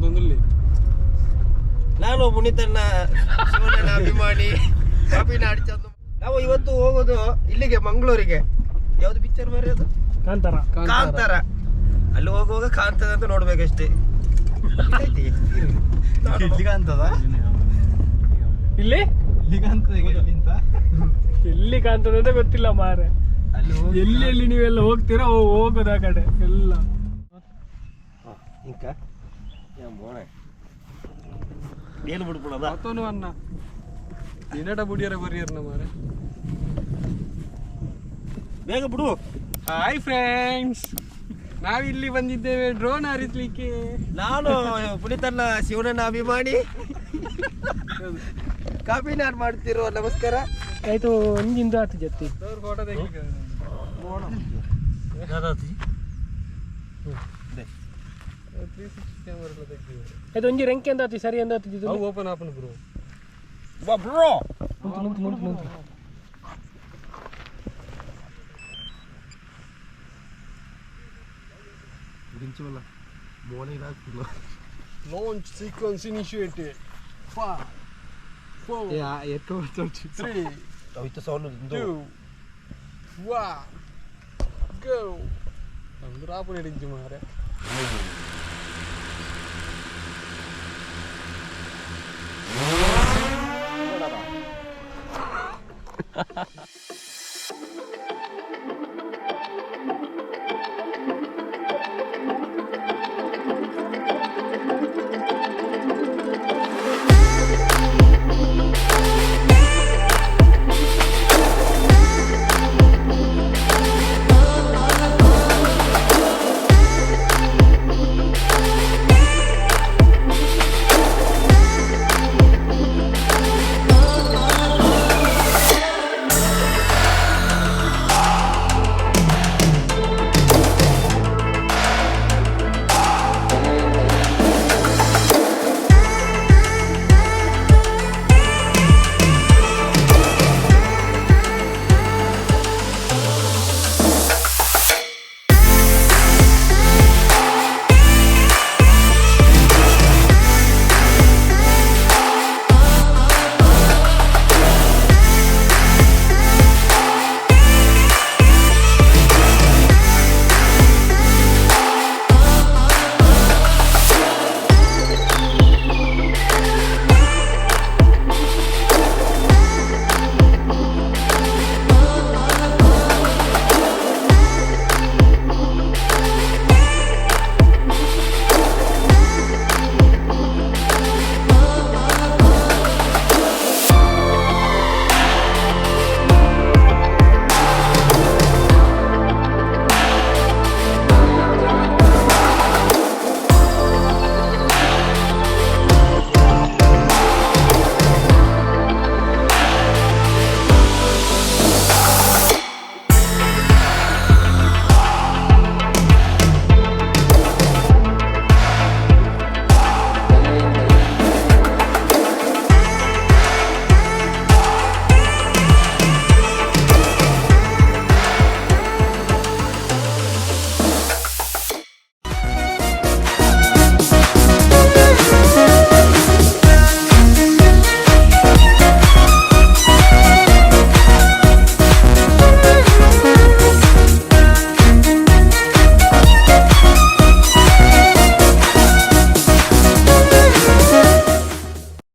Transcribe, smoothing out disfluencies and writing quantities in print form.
ತೊಂದಿಲ್ಲ. ನಾನು ಪುನೀತಣ್ಣ ಶಿವಣ್ಣನ ಅಭಿಮಾನಿ ಕಾಪಿನಾಡಿ ಚಂದ. ನಾವು ಇವತ್ತು ಹೋಗೋದು ಇಲ್ಲಿಗೆ ಮಂಗಳೂರಿಗೆ. ಯಾವ್ದು ಪಿಕ್ಚರ್ ಬೇರೆ ಅದು? ಕಾಂತಾರ. ಅಲ್ಲಿ ಹೋಗುವಾಗ ಕಾಂತದ ಅಂತ ನೋಡ್ಬೇಕಷ್ಟೇ. ಎಲ್ಲಿ ಕಾಣ್ತದೆ ಅಂತ ಗೊತ್ತಿಲ್ಲ ಮಾರೆ. ಎಲ್ಲಿ ನೀವೆಲ್ಲ ಹೋಗ್ತೀರಾ ಹೋಗೋದ ಕಡೆ ಎಲ್ಲ. ಏನು ಬಿಡ್ಬಿಡೋದ ಮತ್ತೊಂದು ಅನ್ನ ದಿನಟ ಬುಡಿಯರ ಬರಿಯರ್ನ ಮಾರೆ. ಬೇಗ ಬಿಡು. ಹಾಯ್ ಫ್ರೆಂಡ್ಸ್, ನಾವಿಲ್ಲಿ ಬಂದಿದ್ದೇವೆ ಡ್ರೋನ್ ಹಾರಿಸ್ಲಿಕ್ಕೆ. ನಾನು ಪುನೀತಣ್ಣ ಶಿವಣ್ಣನ ಅಭಿಮಾನಿ ಕಾಪಿನಾಡ್ ಮಾಡ್ತಿರೋ. ನಮಸ್ಕಾರ. ಆಯ್ತು ಒಂದಿಂದ ಆತು ಜೊತೆ ಫೋಟೋ ತೆಗಿಲಿಕ್ಕೆ ಆಯ್ತು ಒಂಜಿ ರೆಂಕೆ ಅಂತ ಆತಿ ಸರಿ ಅಂತ ಆತಿದ್ದು ಓಪನ್ ಆಪನ್ bro. Bro launch sequence initiated. 5 4 3 2 1 go. ಅಂದ್ರ ಆಪನ್ ಹಿಡಿದ್ದು ಮಾರೆ.